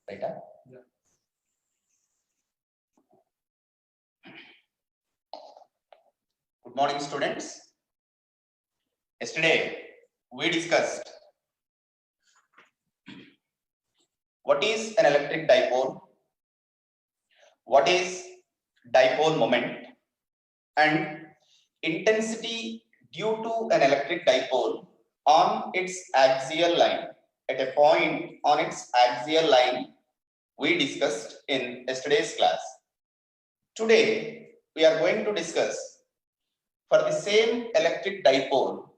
Right? Yeah. Good morning, students. Yesterday we discussed what is an electric dipole, what is dipole moment, and intensity due to an electric dipole on its axial line. At a point on its axial line, we discussed in yesterday's class. Today, we are going to discuss for the same electric dipole,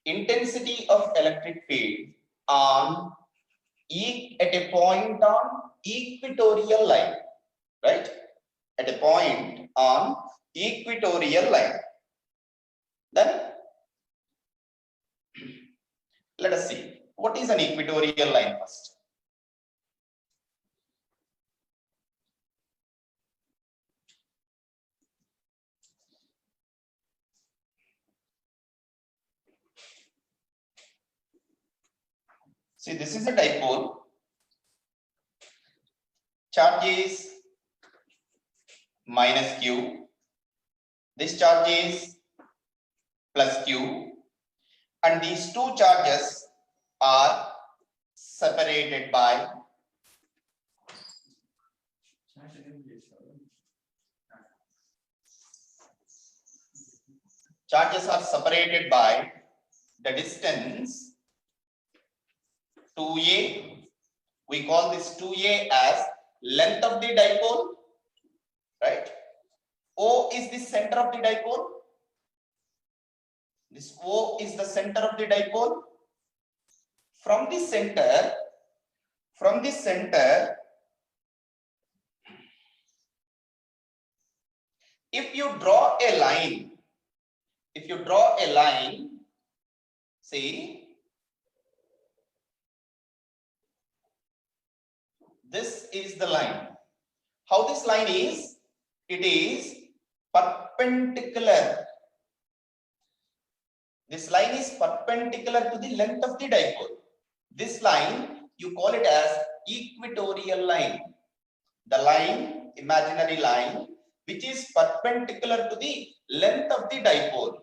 intensity of electric field on at a point on equatorial line, right? At a point on equatorial line. Then let us see what is an equatorial line first. See, this is a dipole. Charge is minus Q. This charge is plus Q. And these two charges are separated by the distance 2a. We call this 2a as length of the dipole, right? O is the center of the dipole. This O is the center of the dipole. From the center, if you draw a line, see, this is the line. How this line is? It is perpendicular. This line is perpendicular to the length of the dipole. This line, you call it as equatorial line. The line, imaginary line, which is perpendicular to the length of the dipole,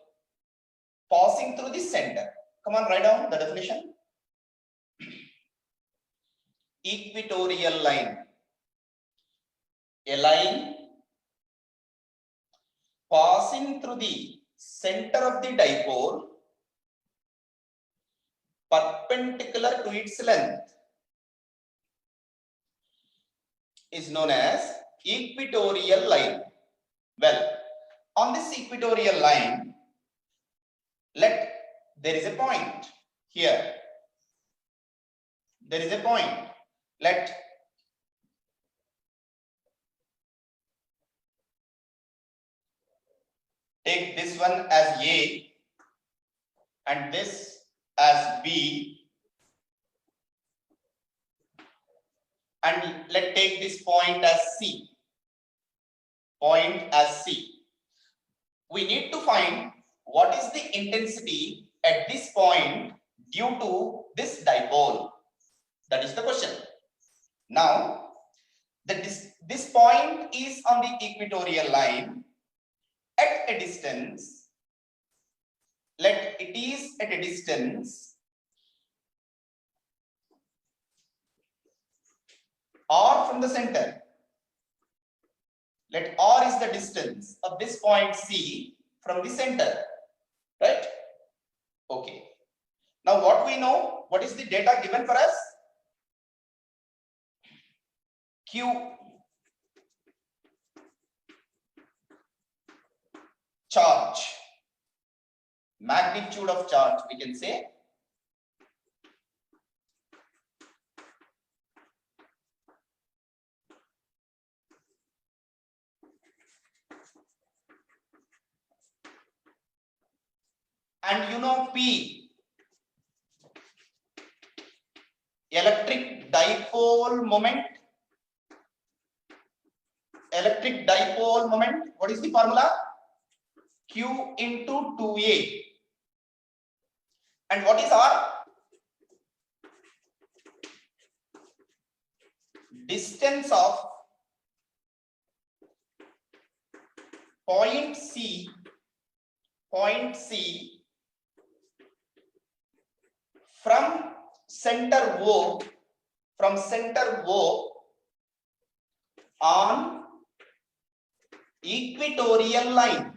passing through the center. Come on, write down the definition. Equatorial line. A line passing through the center of the dipole, perpendicular to its length, is known as equatorial line. Well, on this equatorial line, there is a point here. There is a point. Let take this one as A and this as B, and let take this point as C. We need to find what is the intensity at this point due to this dipole. That is the question. Now, this point is on the equatorial line at a distance. Let it is at a distance R from the center. Let R is the distance of this point C from the center, right? Okay. Now what we know, what is the data given for us? Q, charge, magnitude of charge, we can say. And you know P, electric dipole moment. Electric dipole moment, what is the formula? Q into 2A. And what is R? distance of point C from center O on equatorial line,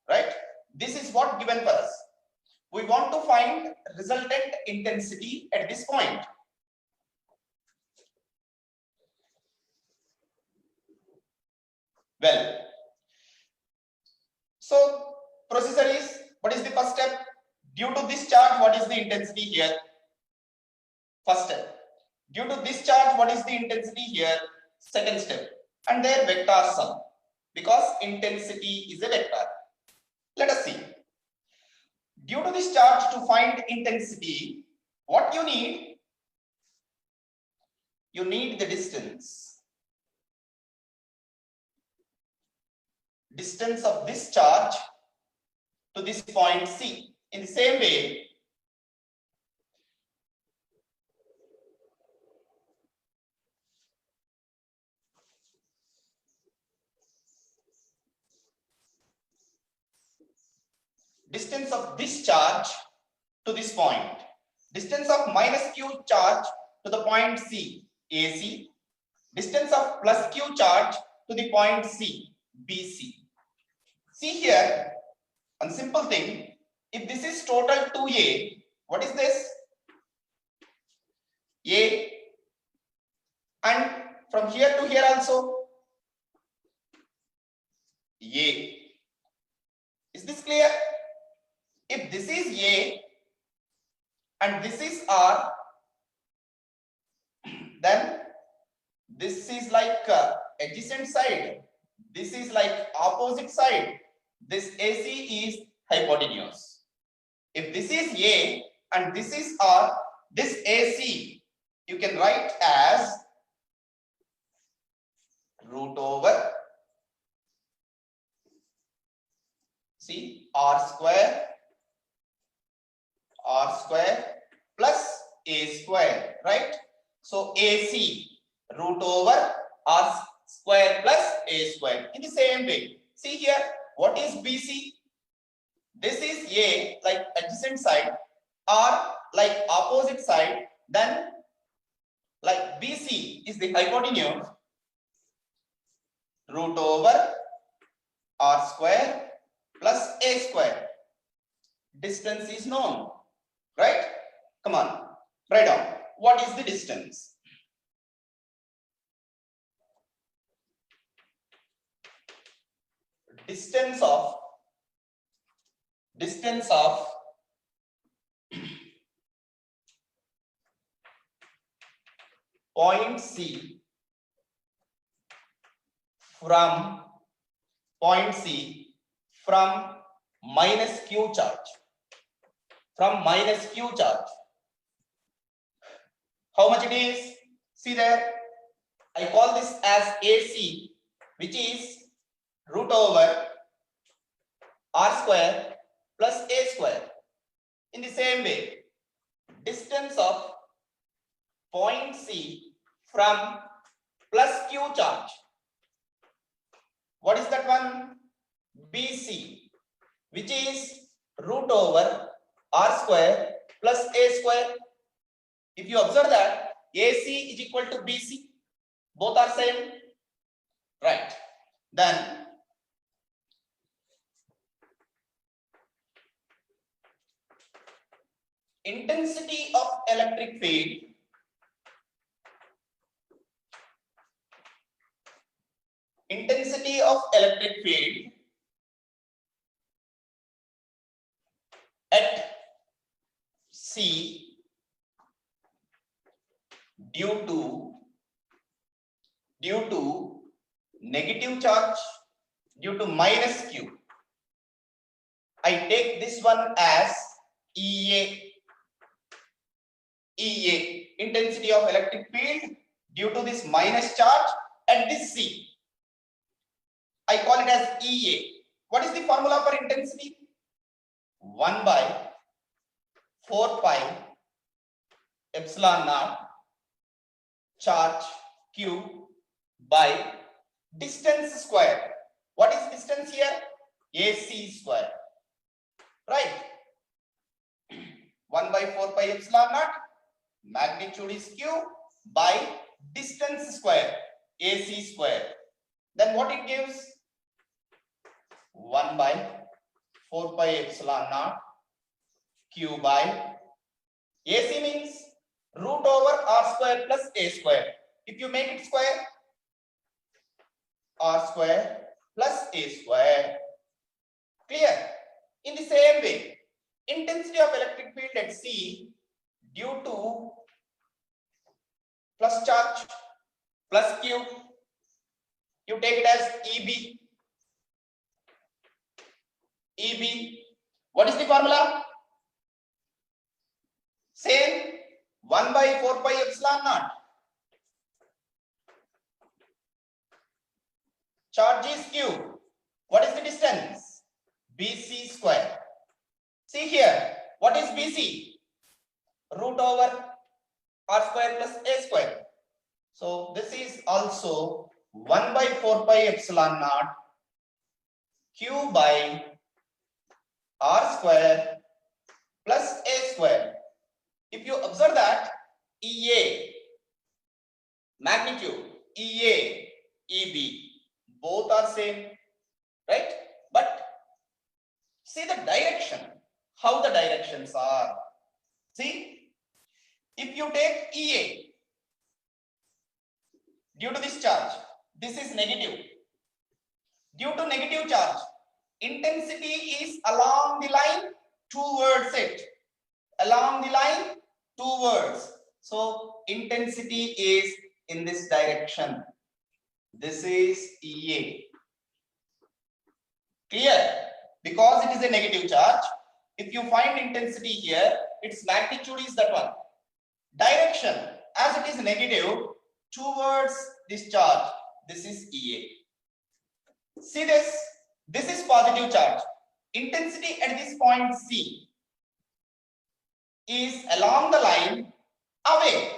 right? This is what given for us. We want to find resultant intensity at this point. Well, so procedure is, what is the first step? Due to this charge, what is the intensity here? First step. Due to this charge, what is the intensity here? Second step. And their vector sum, because intensity is a vector. Let us see. Due to this charge, to find intensity, what you need? You need the distance of this charge to this point C. In the same way, distance of this charge to this point, distance of minus q charge to the point C, AC, distance of plus q charge to the point C, BC. See here, one simple thing, if this is total 2A, what is this? A, and from here to here also A. Is this clear? If this is A and this is R, then this is like adjacent side, this is like opposite side, this AC is hypotenuse. If this is A and this is R, this AC you can write as root over, see, R square plus A square, right? So AC root over R square plus A square. In the same way, see here, what is BC? This is A like adjacent side, R like opposite side, then like BC is the hypotenuse, root over R square plus A square. Distance is known, right? Come on, write down. What is the distance? Distance of point C from minus Q charge. How much it is? See there, I call this as AC, which is root over R square plus A square. In the same way, distance of point C from plus Q charge. What is that one? BC, which is root over R square plus A square. If you observe that AC is equal to BC, both are same, right? Then intensity of electric field at C due to negative charge, due to minus Q. I take this one as EA, intensity of electric field due to this minus charge at this C. I call it as EA. What is the formula for intensity? 1 by 4 pi epsilon naught charge q by distance square. What is distance here? AC square, right? 1 by 4 pi epsilon naught, magnitude is q by distance square, AC square. Then what it gives? 1 by 4 pi epsilon naught q by AC means root over r square plus a square. If you make it square, r square plus a square. Clear? In the same way, intensity of electric field at C due to plus charge plus q, you take it as EB. EB, what is the formula? Same, 1 by 4 pi epsilon naught. Charge is q. What is the distance? BC square. See here, what is BC? Root over r square plus a square. So this is also 1 by 4 pi epsilon naught q by r square plus a square. If you observe that EA, magnitude, EA, EB, both are same, right? But see the direction, how the directions are. See, if you take EA, due to this charge, this is negative. Due to negative charge, intensity is along the line towards it. Along the line towards. So intensity is in this direction. This is EA. Clear? Because it is a negative charge, if you find intensity here, its magnitude is that one. Direction, as it is negative towards this charge, this is EA. See this? This is positive charge. Intensity at this point C is along the line away.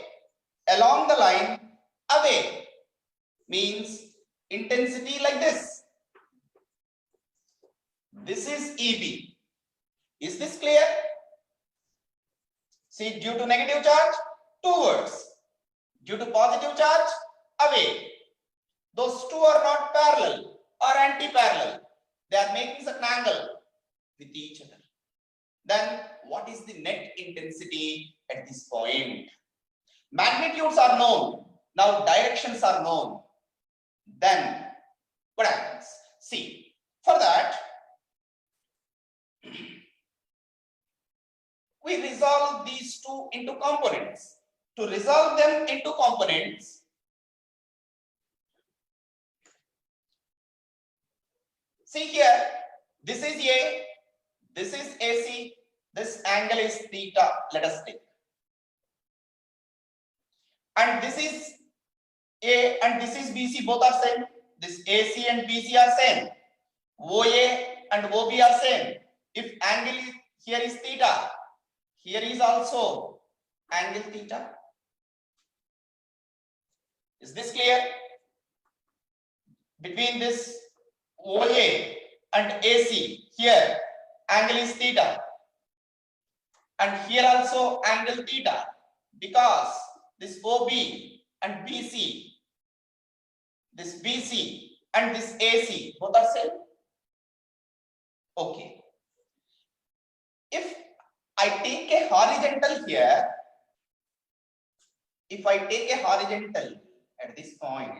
Along the line away means intensity like this. This is EB. Is this clear? See, due to negative charge, towards. Due to positive charge, away. Those two are not parallel or anti-parallel. They are making an angle with each other. Then what is the net intensity at this point? Magnitudes are known. Now directions are known. Then what happens? See, for that, we resolve these two into components. To resolve them into components, see here, this is A, this is AC, this angle is theta, let us take. And this is A and this is BC, both are same. This AC and BC are same. OA and OB are same. If angle here is theta, here is also angle theta. Is this clear? Between this OA and AC, here angle is theta. And here also angle theta, because this OB and BC, this BC and this AC, both are same. Okay. If I take a horizontal here, if I take a horizontal at this point,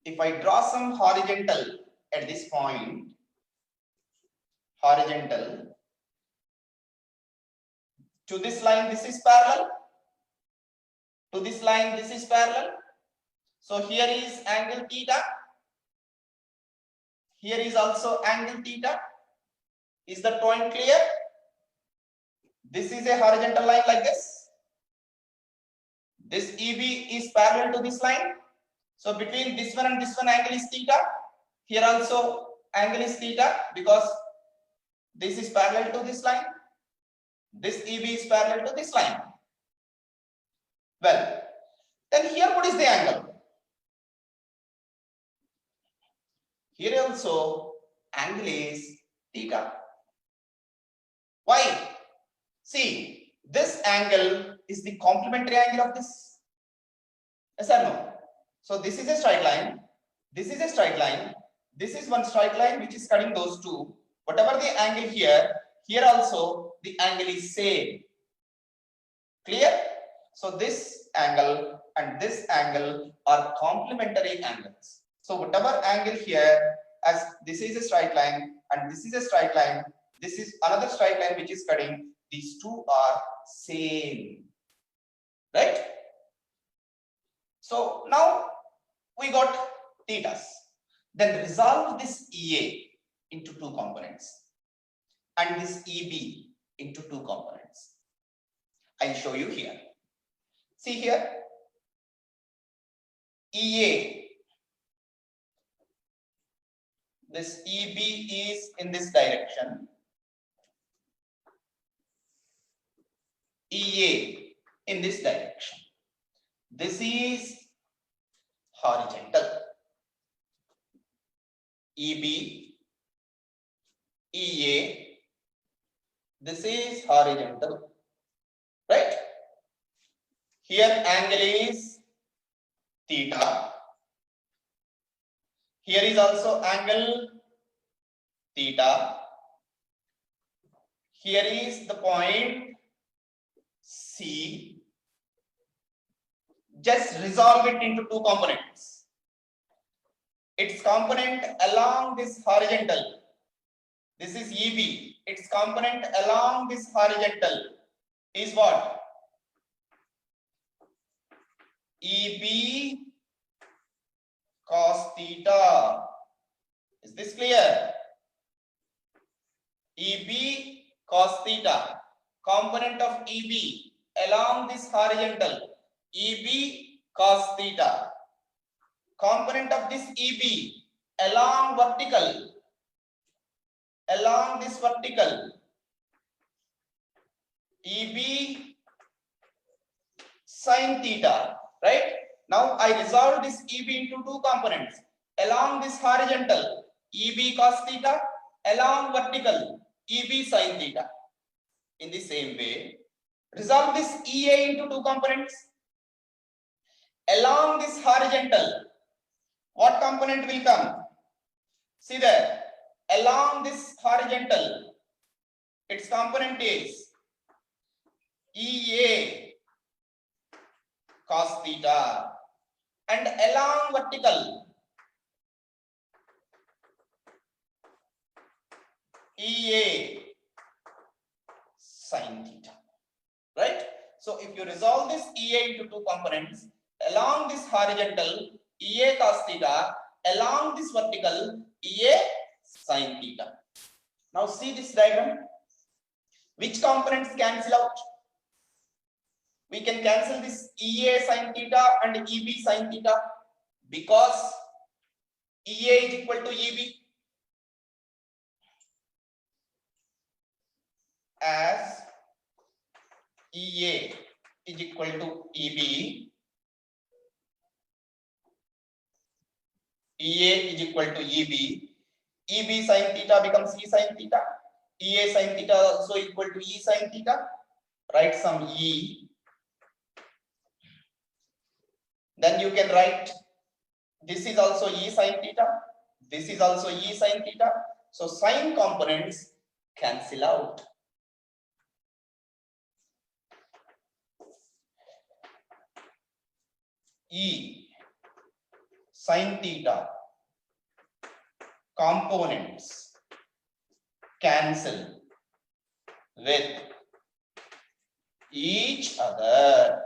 if I draw some horizontal at this point, horizontal to this line, this is parallel. To this line, this is parallel. So here is angle theta. Here is also angle theta. Is the point clear? This is a horizontal line like this. This EB is parallel to this line. So between this one and this one, angle is theta. Here also angle is theta, because this is parallel to this line. This EB is parallel to this line. Well, then here what is the angle? Here also angle is theta. Why? See, this angle is the complementary angle of this. Yes or no? So this is a straight line. This is a straight line. This is one straight line which is cutting those two. Whatever the angle here, here also the angle is same. Clear? So this angle and this angle are complementary angles. So whatever angle here, as this is a straight line and this is a straight line, this is another straight line which is cutting, these two are same. Right? So now we got thetas. Then resolve this EA into two components and this EB into two components. I'll show you here. See here, EA, this EB is in this direction, EA in this direction. This is horizontal. EB, EA, this is horizontal, right? Here angle is theta. Here is also angle theta. Here is the point C. Just resolve it into two components. Its component along this horizontal. This is EB. Its component along this horizontal is what? EB cos theta. Is this clear? EB cos theta. Component of EB along this horizontal. EB cos theta. Component of this EB along vertical. Along this vertical. EB sin theta. Right? Now I resolve this EB into two components. Along this horizontal, EB cos theta. Along vertical, EB sin theta. In the same way, resolve this EA into two components. Along this horizontal, what component will come? See there, along this horizontal, its component is EA cos theta, and along vertical, EA sin theta. Right? So if you resolve this EA into two components, along this horizontal, EA cos theta, along this vertical, EA sin theta. Now see this diagram. Which components cancel out? We can cancel this EA sin theta and EB sin theta because EA is equal to EB. As EA is equal to EB, EA is equal to EB, EB sin theta becomes E sin theta, EA sin theta also equal to E sin theta. Write some E. Then you can write this is also E sin theta, this is also E sin theta. So sin components cancel out. E sin theta components cancel with each other.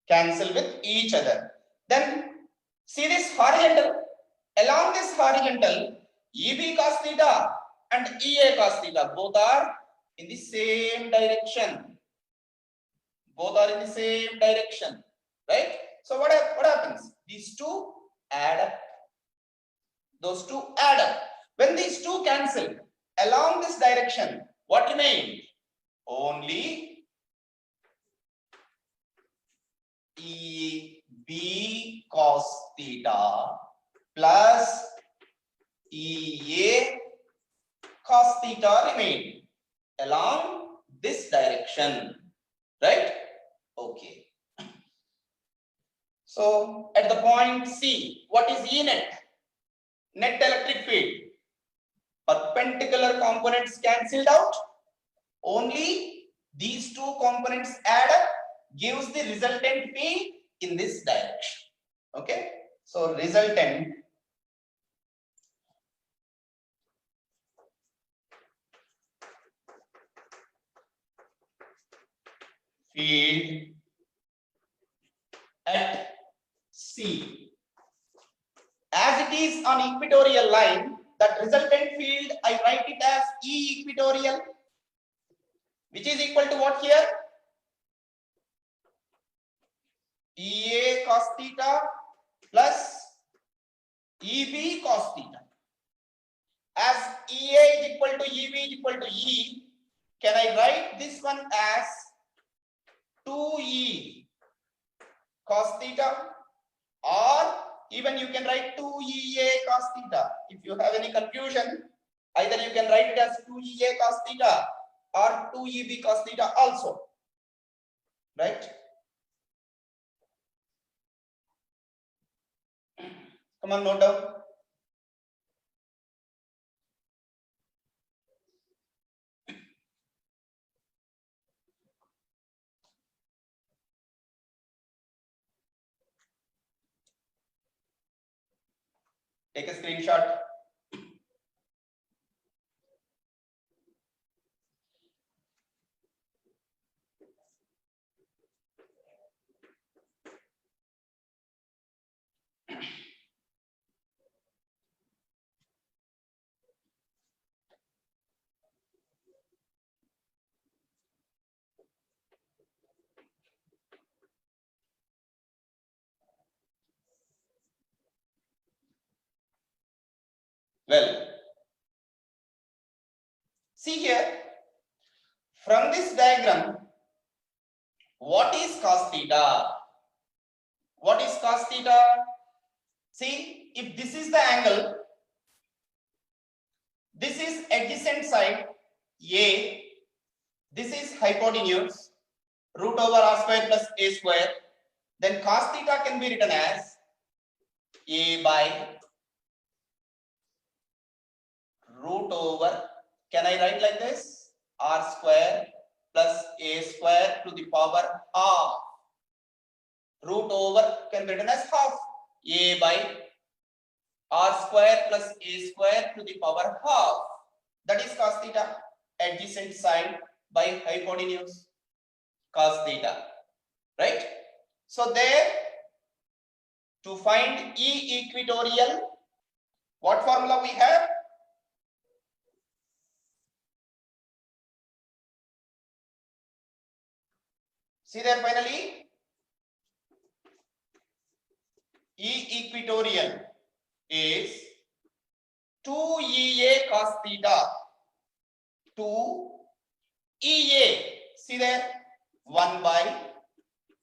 Cancel with each other. Then see this horizontal. Along this horizontal, EB cos theta and EA cos theta both are in the same direction. Both are in the same direction. Right? So what happens? These two add up. Those two add up. When these two cancel along this direction, what remains? only EB cos theta plus EA cos theta remain along this direction, right? Okay. So at the point C, what is E net? Net electric field. Perpendicular components cancelled out. Only these two components add up gives the resultant field in this direction. Okay. So resultant field at C. As it is on equatorial line, that resultant field I write it as E equatorial, which is equal to what here? EA cos theta plus EB cos theta. As EA is equal to EB is equal to E, can I write this one as 2E cos theta, or even you can write 2EA cos theta. If you have any confusion, either you can write it as 2EA cos theta or 2EB cos theta also, right? Come on, note down. Take a screenshot. Well, see here, from this diagram, what is cos theta? What is cos theta? See, if this is the angle, this is adjacent side A, this is hypotenuse, root over r square plus a square, then cos theta can be written as A by root over, can I write like this? R square plus a square to the power half. Root over can be written as half. A by r square plus a square to the power half. That is cos theta. Adjacent side by hypotenuse. Cos theta. Right? So there, to find E equatorial, what formula we have? See there finally, E equatorial is 2EA cos theta to EA. See there, 1 by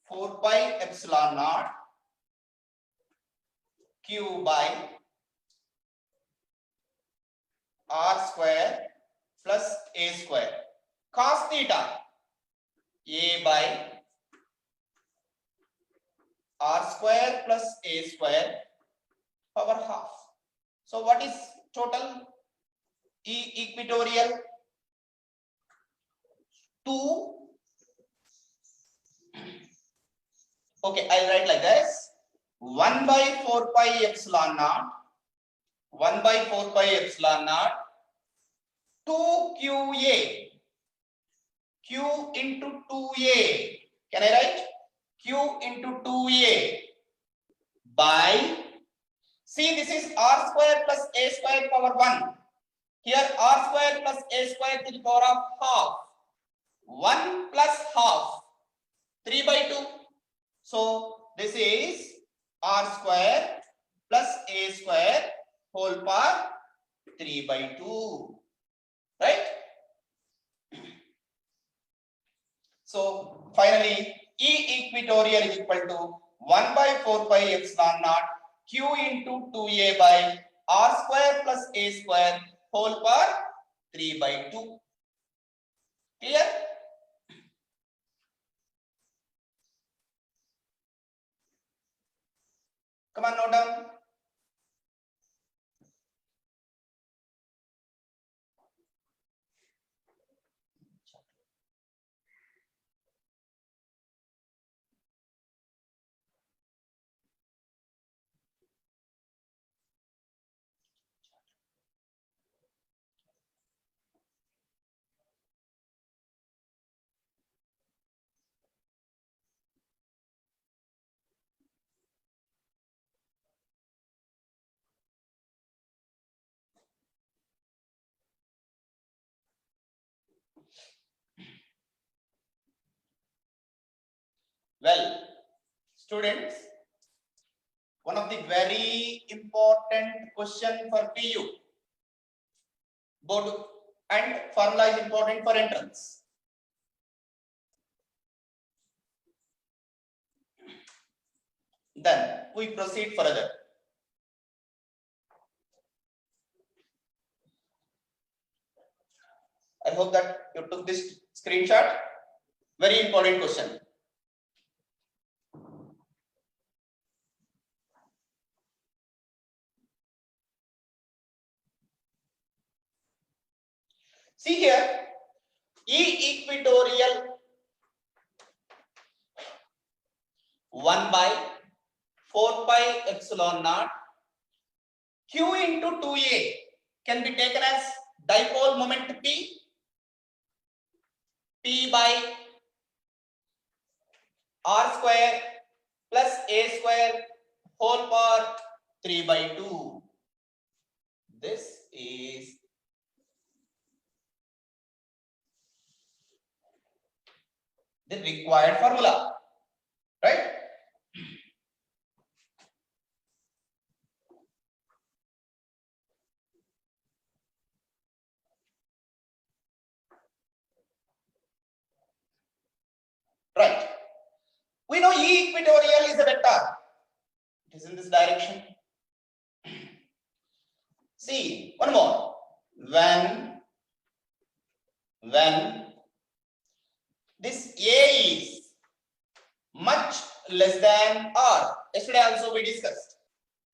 4 pi epsilon naught Q by R square plus A square. Cos theta, A by R square plus A square power half. So what is total E equatorial? 2. Okay, I'll write like this. 1 by 4 pi epsilon naught. 1 by 4 pi epsilon naught. 2 QA. Q into 2A. Can I write? Q into 2A by, see, this is R square plus A square power 1. Here R square plus A square to the power of half. 1 plus half, 3 by 2. So this is R square plus A square whole power 3 by 2. Right? So finally E equatorial is equal to 1 by 4 pi epsilon naught Q into 2a by R square plus a square whole power 3 by 2. Clear? Come on, note down. Well, students, one of the very important question for PU board and formula is important for entrance. Then we proceed further. I hope that you took this screenshot. Very important question. See here, E equatorial 1 by 4 pi epsilon naught Q into 2a can be taken as dipole moment P by R square plus a square whole power 3 by 2. This is the required formula, right? Right. We know E equatorial is a vector. It is in this direction. See, one more. When this A is much less than R, yesterday also we discussed,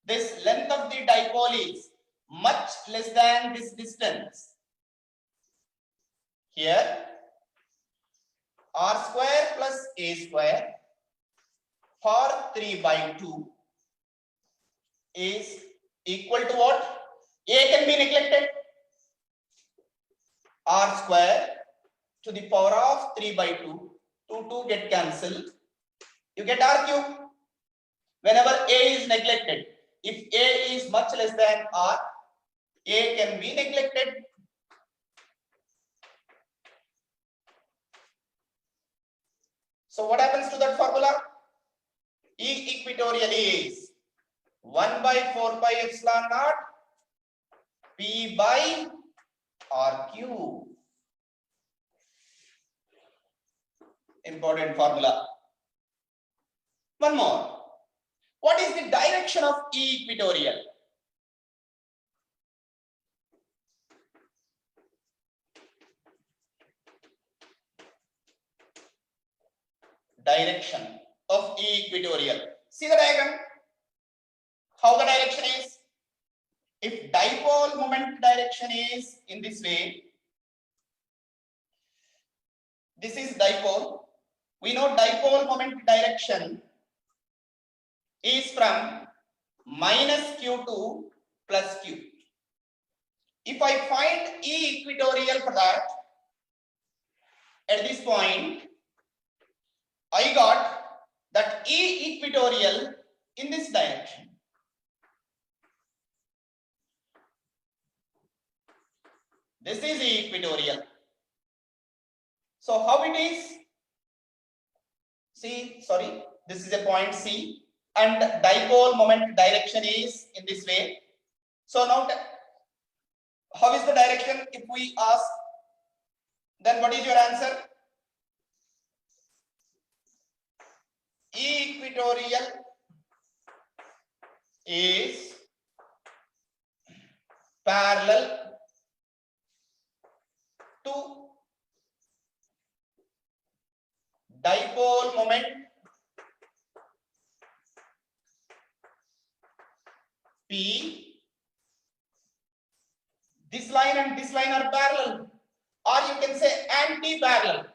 this length of the dipole is much less than this distance. Here, R square plus A square for 3 by 2 is equal to what? A can be neglected. R square to the power of 3 by 2, 2 get cancelled. You get R cube. Whenever A is neglected, if A is much less than R, A can be neglected. So what happens to that formula? E equatorial is 1 by 4 pi epsilon naught P by R cube. Important formula. One more. What is the direction of E equatorial? Direction of E equatorial. See the diagram. How the direction is? If dipole moment direction is in this way, this is dipole. We know dipole moment direction is from minus Q to plus Q. If I find E equatorial for that, at this point, I got that E equatorial in this direction. This is E equatorial. So how it is? See, sorry, this is a point C and dipole moment direction is in this way. So now how is the direction if we ask? Then what is your answer? equatorial is parallel to dipole moment P. This line and this line are parallel, or you can say anti-parallel.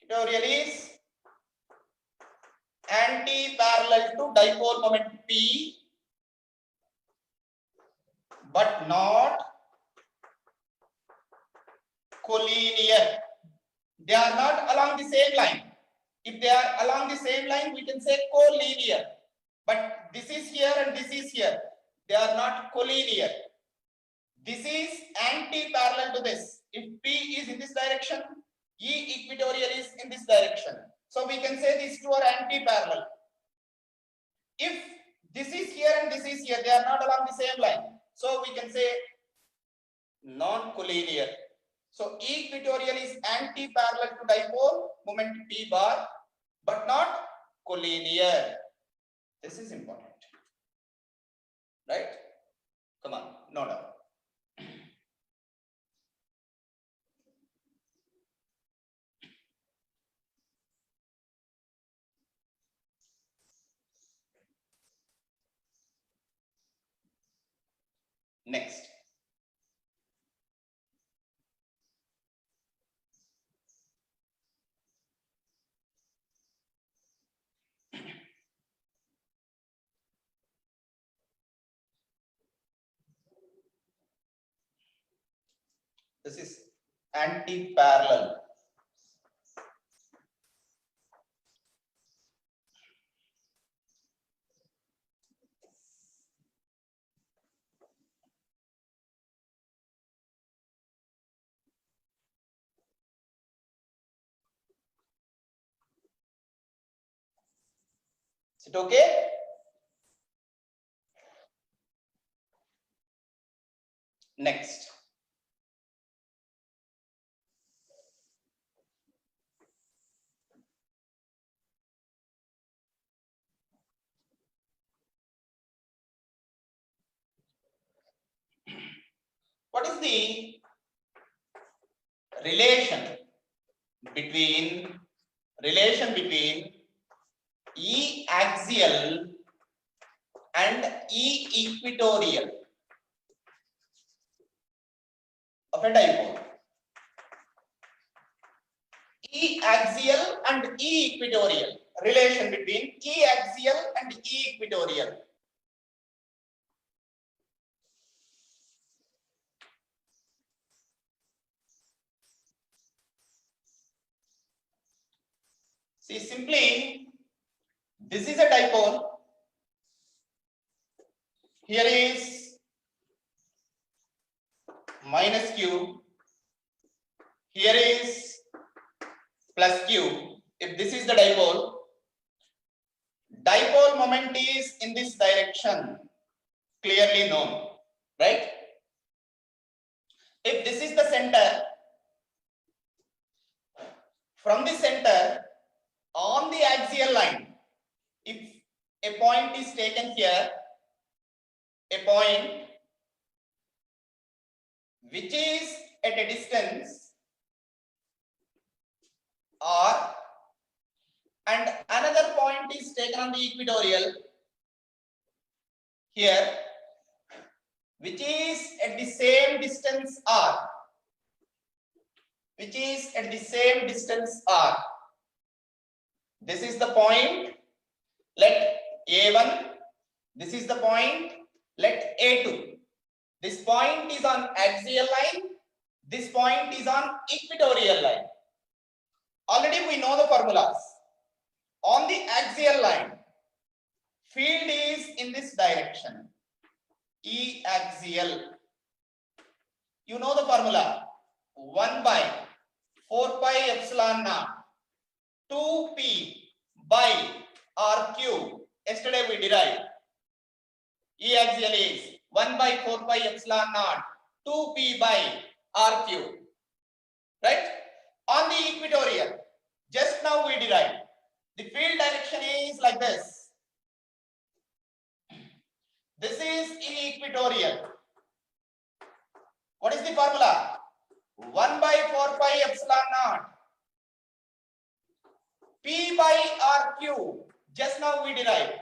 Equatorial is anti-parallel to dipole moment P, but not collinear. They are not along the same line. If they are along the same line, we can say collinear. But this is here and this is here. They are not collinear. This is anti-parallel to this. If P is in this direction, E equatorial is in this direction. So we can say these two are anti-parallel. If this is here and this is here, they are not along the same line. So we can say non-collinear. So equatorial is anti-parallel to dipole moment P bar, but not collinear. This is important, right? Come on, no doubt. Next. This is anti-parallel. Is it okay? Next. What is the relation between E axial and E equatorial of a dipole? E axial and E equatorial. Relation between E axial and E equatorial. See, simply, this is a dipole. Here is minus Q. Here is plus Q. If this is the dipole, dipole moment is in this direction, clearly known, right? If this is the center, from the center on the axial line, if a point is taken here, a point which is at a distance R, and another point is taken on the equatorial here, which is at the same distance R, This is the point, let A1, this is the point, let A2. This point is on axial line, this point is on equatorial line. Already we know the formulas. On the axial line, field is in this direction, E axial. You know the formula, 1 by 4 pi epsilon naught 2p by r cube. Yesterday we derived. E axial is 1 by 4 pi epsilon naught 2p by r cube. Right? On the equatorial, just now we derived. The field direction is like this. This is equatorial. What is the formula? 1 by 4 pi epsilon naught P by RQ. Just now we derived.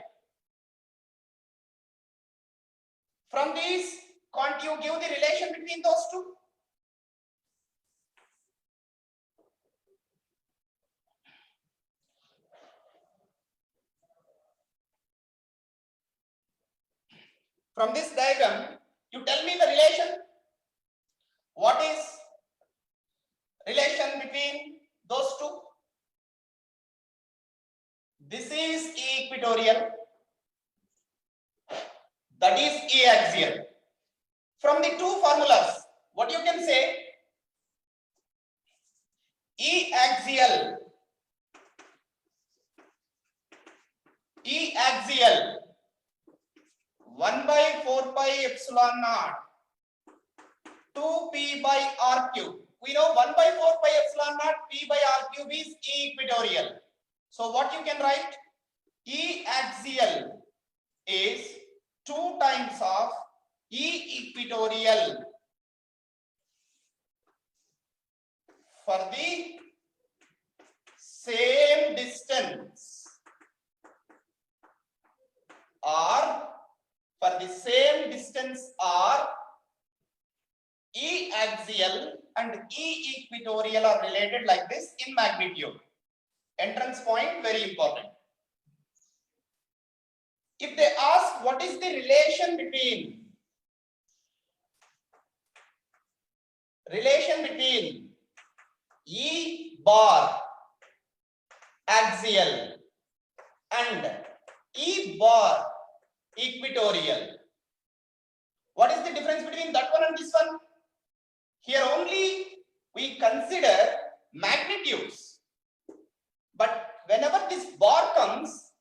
From these, can't you give the relation between those two? From this diagram, you tell me the relation. What is relation between those two? This is equatorial. That is axial. From the two formulas, what you can say? Axial 1 by 4 pi epsilon naught 2 p by r cube. We know 1 by 4 pi epsilon naught p by r cube is equatorial. So what you can write? Axial is 2 times of equatorial for the same distance, or for the same distance are axial and equatorial are related like this in magnitude. Entrance point very important. If they ask what is the relation between E bar axial and E bar equatorial, what is the difference between that one and this one? Here only we consider magnitudes, but whenever this bar comes,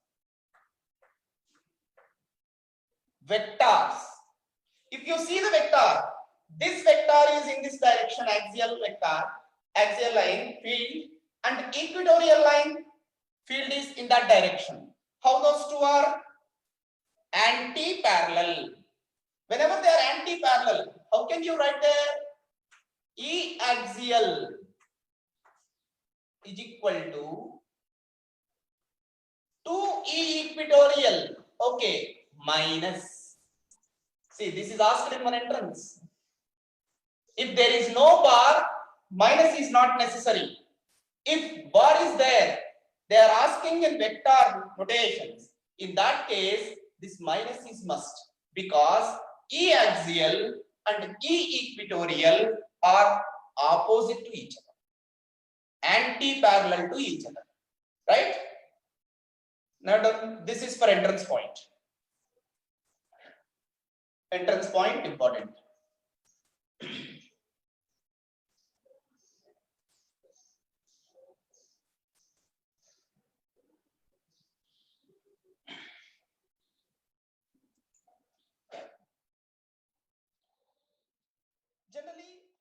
vectors. If you see the vector, this vector is in this direction, axial vector, axial line field, and equatorial line field is in that direction. How those two are? Anti-parallel. Whenever they are anti-parallel, how can you write there? E axial is equal to 2E equatorial. Okay, minus. See, this is asked in one entrance. If there is no bar, minus is not necessary. If bar is there, they are asking in vector notations. In that case, this minus is must, because E axial and E equatorial are opposite to each other, anti-parallel to each other, right? Now this is for entrance point. Entrance point important.